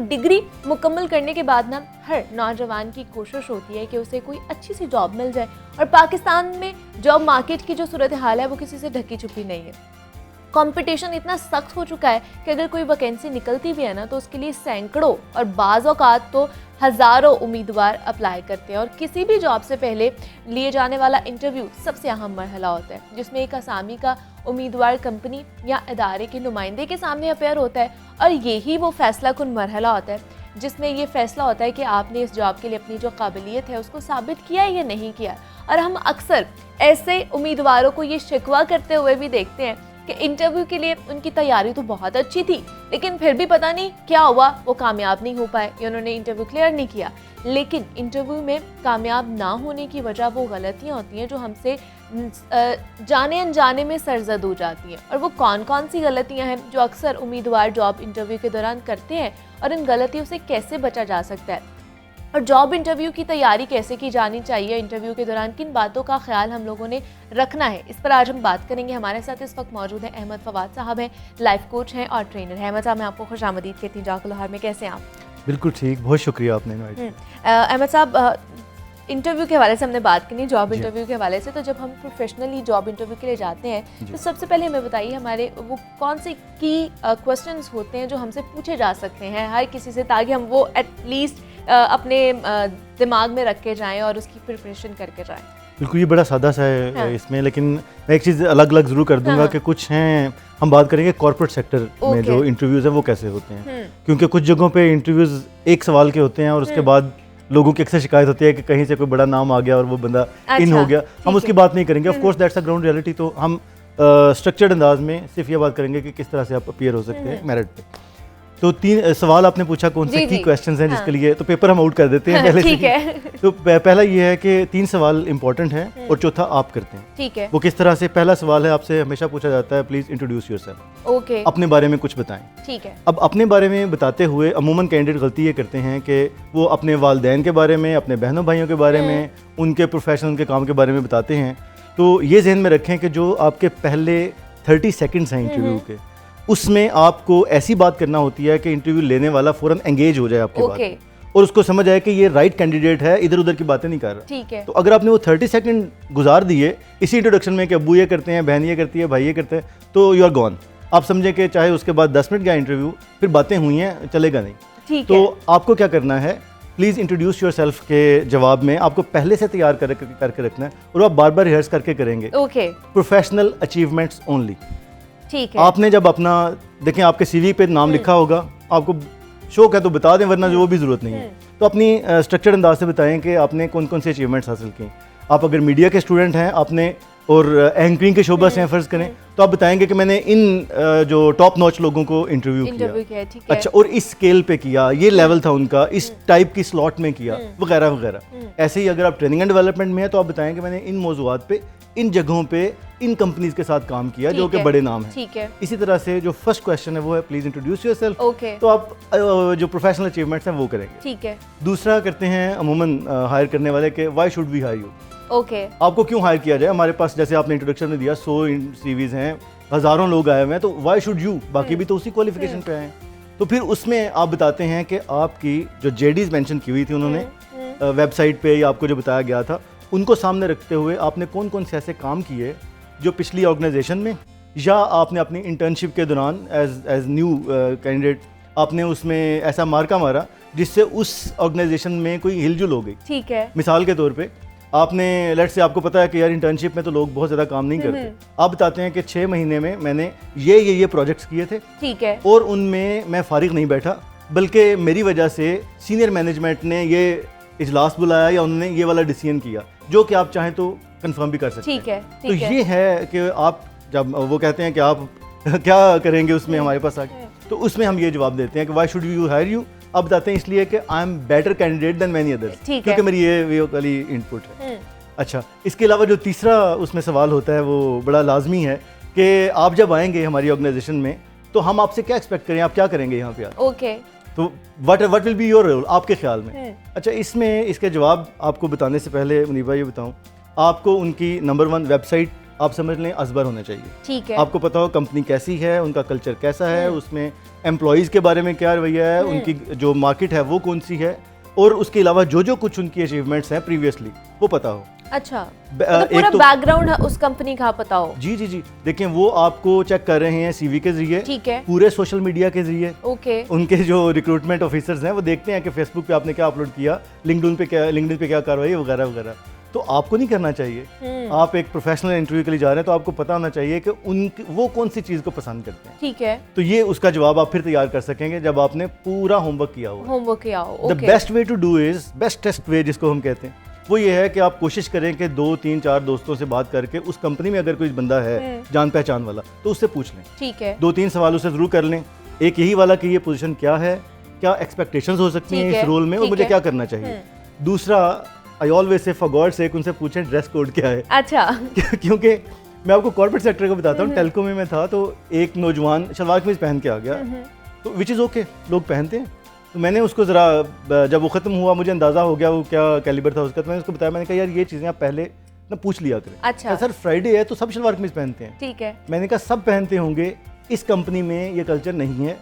Degree मुकम्मल करने के बाद ना हर नौजवान की कोशिश होती है कि उसे कोई अच्छी सी जॉब मिल जाए, और पाकिस्तान में जॉब मार्केट की जो सूरत हाल है वो किसी से ढकी छुपी नहीं है। कंपटीशन इतना सख्त हो चुका है कि अगर कोई वैकेंसी निकलती भी है ना तो उसके लिए सैकड़ों और बाज़ औक़ात तो हज़ारों उम्मीदवार अप्लाई करते हैं, और किसी भी जॉब से पहले लिए जाने वाला इंटरव्यू सबसे अहम मरहला होता है, जिसमें एक असामी का उम्मीदवार कंपनी या इदारे के नुमाइंदे के सामने अपेयर होता है, और यही वो फैसला कुन मरहला होता है जिसमें ये फैसला होता है कि आपने इस जॉब के लिए अपनी जो काबिलियत है उसको साबित किया है या नहीं किया। और हम अक्सर ऐसे उम्मीदवारों को ये शिकवा करते हुए भी देखते हैं कि इंटरव्यू के लिए उनकी तैयारी तो बहुत अच्छी थी, लेकिन फिर भी पता नहीं क्या हुआ, वो कामयाब नहीं हो पाए या उन्होंने इंटरव्यू क्लियर नहीं किया। लेकिन इंटरव्यू में कामयाब ना होने की वजह वो गलतियां होती हैं जो हमसे जाने अनजाने में सरजद हो जाती हैं। और वो कौन कौन सी गलतियां हैं जो अक्सर उम्मीदवार जॉब इंटरव्यू के दौरान करते हैं, और इन गलतियों से कैसे बचा जा सकता है, और जॉब इंटरव्यू की तैयारी कैसे की जानी चाहिए, इंटरव्यू के दौरान किन बातों का ख्याल हम लोगों ने रखना है, इस पर आज हम बात करेंगे। हमारे साथ इस वक्त मौजूद हैं अहमद फवाद साहब हैं, लाइफ कोच हैं और ट्रेनर हैं। अहमद साहब, मैं आपको खुशामदीद कहती हूँ जाकुल हार में, कैसे हैं आप? बिल्कुल ठीक, बहुत शुक्रिया आपने इनवाइट। अहमद साहब, इंटरव्यू के हवाले से हमने बात करनी, जॉब इंटरव्यू के हवाले से। तो जब हम प्रोफेशनली जॉब इंटरव्यू के लिए जाते हैं तो सबसे पहले हमें बताइए हमारे वो कौन से की क्वेश्चंस होते हैं जो हमसे पूछे जा सकते हैं हर किसी से, ताकि हम वो एटलीस्ट अपने दिमाग में रख के जाएं और उसकी प्रिपरेशन करके जाएं। बिल्कुल, ये बड़ा सादा सा है इसमें, लेकिन मैं एक चीज़ अलग अलग ज़रूर कर दूंगा कि कुछ हैं, हम बात करेंगे कॉर्पोरेट सेक्टर में जो इंटरव्यूज़ है वो कैसे होते हैं, क्योंकि कुछ जगहों पे इंटरव्यूज़ एक सवाल के होते हैं और उसके बाद लोगों की अक्सर शिकायत होती है कि कहीं से कोई बड़ा नाम आ गया और वो बंदा इन हो गया। हम उसकी बात नहीं करेंगे, of course that's a ground reality. तो हम स्ट्रक्चर्ड अंदाज में सिर्फ ये बात करेंगे कि किस तरह से आप अपीयर हो सकते हैं मेरिट पे। तो 3 सवाल आपने पूछा कौन से की क्वेश्चंस हैं जिसके लिए, तो पेपर हम आउट कर देते हैं पहले से। तो पहला ये है कि 3 सवाल इंपॉर्टेंट हैं और चौथा आप करते हैं। ठीक है। वो किस तरह से? पहला सवाल है, आपसे हमेशा पूछा जाता है प्लीज इंट्रोड्यूस योरसेल्फ। ओके। अपने बारे में कुछ बताएं। ठीक है। अब अपने बारे में बताते हुए अमूमन कैंडिडेट गलती ये करते हैं कि वो अपने वालिदैन के बारे में, अपने बहनों भाइयों के बारे में, उनके प्रोफेशन, उनके काम के बारे में बताते हैं। तो ये जहन में रखें कि जो आपके पहले 30 सेकंड्स हैं इंटरव्यू के, उसमें आपको ऐसी बात करना होती है कि इंटरव्यू लेने वाला फौरन एंगेज हो जाए आपकी बात और उसको समझ आए कि ये राइट कैंडिडेट है, इधर उधर की बातें नहीं कर रहा। ठीक है। तो अगर आपने वो 30 सेकंड गुजार दिए इसी इंट्रोडक्शन में कि अब्बू ये करते हैं, बहन ये करती है, भाई ये करते हैं, तो यू आर गॉन। आप समझें कि चाहे उसके बाद 10 मिनट गया इंटरव्यू, फिर बातें हुई हैं, चलेगा नहीं। ठीक तो है। आपको क्या करना है, प्लीज़ इंट्रोड्यूस योर सेल्फ के जवाब में आपको पहले से तैयार करके रखना है और आप बार बार रिहर्स करके करेंगे। ओके। Professional achievements only. ठीक है। आपने जब अपना देखें, आपके सीवी पे नाम लिखा होगा, आपको शौक है तो बता दें, वरना जो वो भी ज़रूरत नहीं है। तो अपनी स्ट्रक्चर्ड अंदाज से बताएं कि आपने कौन कौन से अचीवमेंट्स हासिल किए। आप अगर मीडिया के स्टूडेंट हैं आपने और एंकरिंग के शोबा से फ़र्ज़ करें तो आप बताएंगे कि मैंने इन जो टॉप नॉच लोगों को इंटरव्यू किया। अच्छा, और इस स्केल पे किया, ये लेवल था उनका, इस टाइप की स्लॉट में किया, वगैरह वगैरह। ऐसे ही अगर आप ट्रेनिंग एंड डेवलपमेंट में है तो आप बताएंगे मैंने इन मौज़ूआत पे, इन जगहों पे, इन कंपनीज के साथ काम किया जो कि बड़े नाम हैं। ठीक है। इसी तरह से जो फर्स्ट क्वेश्चन है वो है प्लीज इंट्रोड्यूस योरसेल्फ। ओके। तो आप जो प्रोफेशनल अचीवमेंट्स हैं वो करेंगे। ठीक है। दूसरा करते हैं अमूमन हायर करने वाले के, why should we hire you. Okay. आपको क्यों हायर किया जाए? हमारे पास जैसे आपने इंट्रोडक्शन में दिया 100 सीवीज हैं, हज़ारों लोग आए हुए हैं, तो व्हाई शुड यू, बाकी भी तो उसी क्वालिफिकेशन पे आए हैं। तो फिर उसमें आप बताते हैं कि आपकी जो जेडीज मेंशन की हुई थी उन्होंने वेबसाइट पे या आपको जो बताया गया था, उनको सामने रखते हुए आपने कौन कौन से ऐसे काम किए जो पिछली ऑर्गेनाइजेशन में या आपने अपनी इंटर्नशिप के दौरान एज न्यू कैंडिडेट आपने उसमें ऐसा मार्का मारा जिससे उस ऑर्गेनाइजेशन में कोई हिलजुल हो गई। ठीक है। मिसाल के तौर पे आपने, लेट्स से आपको पता है कि यार इंटर्नशिप में तो लोग बहुत ज़्यादा काम नहीं करते, आप बताते हैं कि 6 महीने में मैंने ये प्रोजेक्ट्स किए थे। ठीक है। और उनमें मैं फारिग नहीं बैठा, बल्कि मेरी वजह से सीनियर मैनेजमेंट ने ये इजलास बुलाया या उन्होंने ये वाला डिसीजन किया, जो कि आप चाहें तो कंफर्म भी कर सकते हैं। ठीक है। तो ये है कि आप जब वो कहते हैं कि आप क्या करेंगे उसमें हमारे पास आके, तो उसमें हम ये जवाब देते हैं कि why should you hire you. अब बताते हैं इसलिए कि I am better candidate than many others, क्योंकि मेरी ये वाली इनपुट है। अच्छा, इसके अलावा जो तीसरा उसमें सवाल होता है वो बड़ा लाजमी है कि आप जब आएंगे हमारी ऑर्गेनाइजेशन में तो हम आपसे क्या एक्सपेक्ट करें, आप क्या करेंगे यहाँ पे? ओके। तो what will be your role आपके ख्याल में? अच्छा, इसमें इसके जवाब आपको बताने से पहले मुनीबा ये बताऊँ, आपको उनकी नंबर 1 वेबसाइट आप समझ लें असबर होने चाहिए। ठीक है। आपको पता हो कंपनी कैसी है, उनका कल्चर कैसा है, उसमें एम्प्लॉयज़ के बारे में क्या रवैया है, उनकी जो मार्केट है वो कौन सी है, और उसके अलावा जो जो कुछ उनकी अचीवमेंट्स हैं प्रीवियसली वो पता हो। अच्छा, मतलब पूरा बैकग्राउंड उस कंपनी का पता हो। जी जी जी, देखें वो आपको चेक कर रहे हैं सीवी के जरिए, ठीक है, पूरे सोशल मीडिया के जरिए। ओके। उनके जो रिक्रूटमेंट ऑफिसर्स हैं वो देखते हैं कि फेसबुक पे आपने क्या अपलोड किया, लिंक्डइन पे क्या कार्रवाई वगैरह वगैरह। तो आपको नहीं करना चाहिए। आप एक प्रोफेशनल इंटरव्यू के लिए जा रहे हैं तो आपको पता होना चाहिए कि वो कौन सी चीज़ को पसंद करते हैं। ठीक है। तो ये उसका जवाब आप फिर तैयार कर सकेंगे जब आपने पूरा होमवर्क किया हो। The best way to do is, best test way जिसको हम कहते हैं, वो ये है कि आप कोशिश करें कि 2 3 4 दोस्तों से बात करके उस कंपनी में अगर कोई बंदा है जान पहचान वाला तो उससे पूछ लें। ठीक है। 2 3 सवाल उससे जरूर कर लें। एक यही वाला कि ये पोजीशन क्या है, क्या एक्सपेक्टेशंस हो सकती हैं इस रोल में और मुझे क्या करना चाहिए। दूसरा, I always say for God sake उनसे पूछें ड्रेस कोड क्या है। अच्छा। क्योंकि मैं आपको कॉर्पोरेट सेक्टर को बताता हूँ, टेलको में मैं था तो एक नौजवान शलवार कमीज पहन के आ गया, तो विच इज़ ओके, लोग पहनते हैं। तो मैंने उसको ज़रा, जब वो ख़त्म हुआ मुझे अंदाज़ा हो गया वो क्या कैलिबर था उसका, तो मैंने उसको बताया, मैंने कहा यार ये चीज़ें आप पहले ना पूछ लिया करें। अच्छा। सर फ्राइडे है तो सब शलवार कमीज पहनते हैं। ठीक है। मैंने कहा सब पहनते होंगे, इस कंपनी में ये कल्चर नहीं है,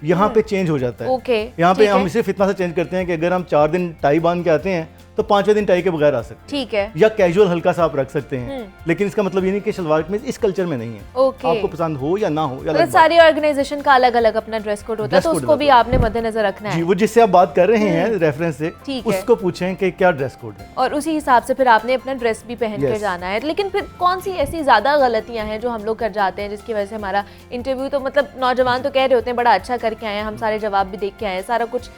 यहाँ पे चेंज हो जाता है। ओके। यहाँ पे हम सिर्फ इतना सा चेंज करते हैं कि अगर हम 4 दिन टाई बांध के आते हैं तो 5वें दिन टाई के बगैर आ सकते हैं। ठीक है। या कैजुअल हल्का सा आप रख सकते हैं, लेकिन इसका मतलब ये नहीं कि शलवार कमीज इस कल्चर में नहीं है। ओके। आपको पसंद हो या ना हो, या मतलब सारी ऑर्गेनाइजेशन का अलग अलग अपना ड्रेस कोड होता है, तो उसको भी आपने मद्देनजर रखना है। जी, वो जिससे आप बात कर रहे हैं रेफरेंस से, उसको पूछें कि क्या ड्रेस कोड है, और उसी हिसाब से फिर आपने अपना ड्रेस भी पहन के जाना है। लेकिन फिर कौन सी ऐसी ज्यादा गलतियां हैं जो हम लोग कर जाते हैं जिसकी वजह से हमारा इंटरव्यू, तो मतलब नौजवान तो कह रहे होते हैं बड़ा अच्छा करके आए हैं, हम सारे जवाब भी देख के आए हैं, सारा कुछ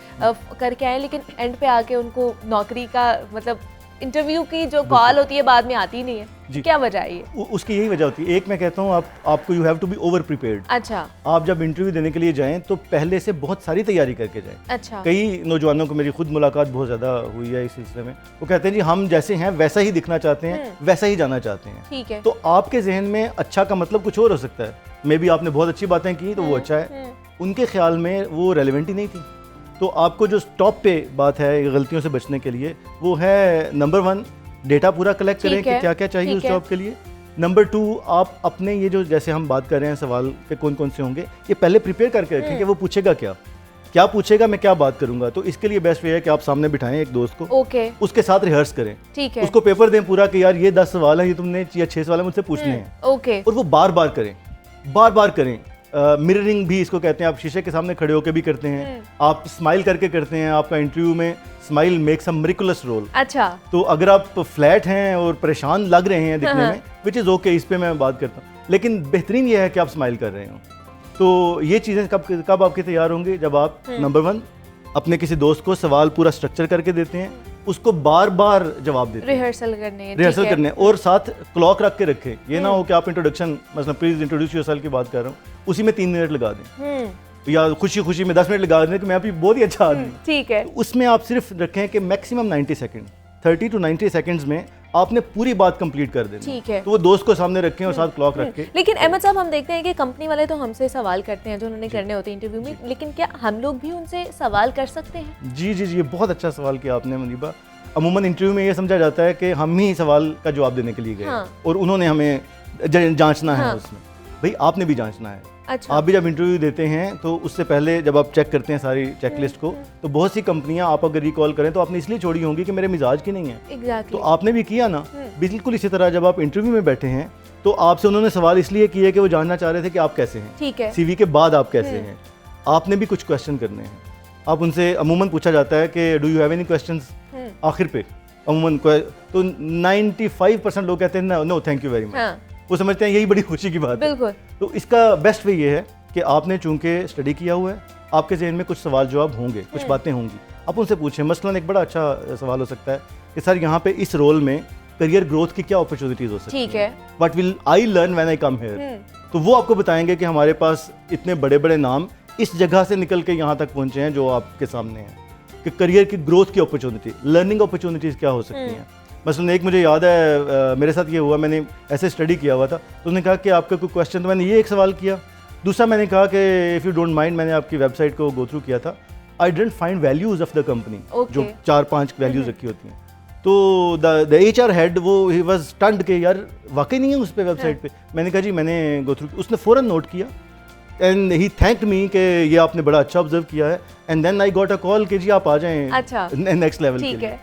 करके आए, लेकिन एंड पे आके उनको नौकरी का मतलब इंटरव्यू की जो कॉल होती है बाद में आती नहीं है। क्या वजह है ये? उसकी यही वजह होती है। एक मैं कहता हूँ आपको you have to be over prepared. अच्छा। आप जब इंटरव्यू देने के लिए जाएं तो पहले से बहुत सारी तैयारी करके जाएं। अच्छा। कई नौजवानों को मेरी खुद मुलाकात बहुत ज़्यादा हुई है इस सिलसिले में, वो कहते हैं जी हम जैसे हैं वैसा ही दिखना चाहते हैं, वैसा ही जाना चाहते हैं। ठीक है। तो आपके जहन में अच्छा का मतलब कुछ और हो सकता है, मे बी आपने बहुत अच्छी बातें की तो वो अच्छा है, उनके ख्याल में वो रेलिवेंट ही नहीं थी। तो आपको जो टॉप पे बात है गलतियों से बचने के लिए वो है, नंबर 1 डेटा पूरा कलेक्ट करें कि क्या क्या चाहिए उस जॉब के लिए। नंबर 2, आप अपने ये जो जैसे हम बात कर रहे हैं सवाल के कौन कौन से होंगे ये पहले प्रिपेयर करके रखें कि वो पूछेगा क्या पूछेगा, मैं क्या बात करूंगा। तो इसके लिए बेस्ट वे है कि आप सामने बिठाएं एक दोस्त को, ओके, उसके साथ रिहर्स करें। ठीक है। उसको पेपर दें पूरा कि यार ये 10 सवाल हैं, ये तुमने या 6 सवाल मुझसे पूछने हैं, ओके, और वो बार बार करें। मिररिंग भी इसको कहते हैं, आप शीशे के सामने खड़े होकर भी करते हैं, आप स्माइल करके करते हैं। आपका इंटरव्यू में smile makes a miraculous role. अच्छा। तो अगर आप फ्लैट हैं और परेशान लग रहे हैं दिखने में, विच इज़ ओके, इस पे मैं बात करता हूँ, लेकिन बेहतरीन ये है कि आप स्माइल कर रहे हो। तो ये चीज़ें कब आपके तैयार होंगे, जब आप नंबर 1 अपने किसी दोस्त को सवाल पूरा स्ट्रक्चर करके देते हैं, उसको बार बार जवाब देते हैं, रिहर्सल करने, और साथ क्लॉक रख के रखें। ये ना हो कि आप इंट्रोडक्शन, मतलब प्लीज इंट्रोड्यूस योरसेल्फ की बात कर रहा हूँ, उसी में 3 मिनट लगा दें, या खुशी खुशी में 10 मिनट लगा दें कि मैं अभी बहुत ही अच्छा आदमी। ठीक है। तो उसमें आप सिर्फ रखें कि मैक्सिमम 90 सेकंड, 30 to 90 सेकंड्स में आपने पूरी बात कंप्लीट कर देनी। ठीक है। तो वो दोस्त को सामने रखें और साथ क्लॉक रख के। लेकिन अहमद साहब, हम देखते हैं कि कंपनी वाले तो हमसे सवाल करते हैं जो उन्होंने करने होते हैं इंटरव्यू में, लेकिन क्या हम लोग भी उनसे सवाल कर सकते हैं? जी जी जी, ये बहुत अच्छा सवाल किया आपने मुनीबा। अमूमन इंटरव्यू में ये समझा जाता है कि हम ही सवाल का जवाब देने के लिए गए, और उन्होंने हमें जांचना है उसमें। भाई आपने भी जांचना है। अच्छा। आप भी जब इंटरव्यू देते हैं तो उससे पहले जब आप चेक करते हैं सारी चेकलिस्ट को, तो बहुत सी कंपनियां आप अगर रिकॉल करें तो आपने इसलिए छोड़ी होंगी कि मेरे मिजाज की नहीं है। Exactly. तो आपने भी किया ना। बिल्कुल इसी तरह जब आप इंटरव्यू में बैठे हैं तो आपसे उन्होंने सवाल इसलिए किए कि वो जानना चाह रहे थे कि आप कैसे हैं। ठीक है। सीवी के बाद आप कैसे हैं, आपने भी कुछ क्वेश्चन करने हैं। आप उनसे, अमूमन पूछा जाता है कि do you have any questions आखिर पे, अमूमन तो 95% लोग कहते हैं no thank you very much. वो समझते हैं यही बड़ी खुशी की बात है। बिल्कुल। तो इसका बेस्ट वे ये है कि आपने चूंकि स्टडी किया हुआ है, आपके जहन में कुछ सवाल जवाब होंगे, कुछ बातें होंगी, आप उनसे पूछें। मसलन एक बड़ा अच्छा सवाल हो सकता है कि सर यहाँ पे इस रोल में करियर ग्रोथ की क्या अपॉर्चुनिटीज हो सकती हैं, ठीक है, what will I learn when I come here. तो वो आपको बताएंगे कि हमारे पास इतने बड़े बड़े नाम इस जगह से निकल के यहाँ तक पहुँचे हैं जो आपके सामने हैं, कि करियर की ग्रोथ की अपॉर्चुनिटी, लर्निंग अपॉर्चुनिटीज़ क्या हो सकती हैं। मसलन एक मुझे याद है, मेरे साथ ये हुआ, मैंने ऐसे स्टडी किया हुआ था, तो उन्होंने कहा कि आपका कोई क्वेश्चन, तो मैंने ये एक सवाल किया। दूसरा मैंने कहा कि इफ़ यू डोंट माइंड, मैंने आपकी वेबसाइट को गो थ्रू किया था, I didn't find values of the company, जो 4-5 वैल्यूज़ रखी होती हैं। तो द HR हेड वो ही वाज स्टन्ड के यार वाकई नहीं है उस पे वेबसाइट पे। मैंने कहा जी मैंने गो थ्रू, उसने फ़ौरन नोट किया एंड ही थैंक्ड मी कि ये आपने बड़ा अच्छा ऑब्जर्व किया है, and then I got a call कि जी आप आ जाएं अच्छा नेक्स्ट लेवल के ठीक लिए। है।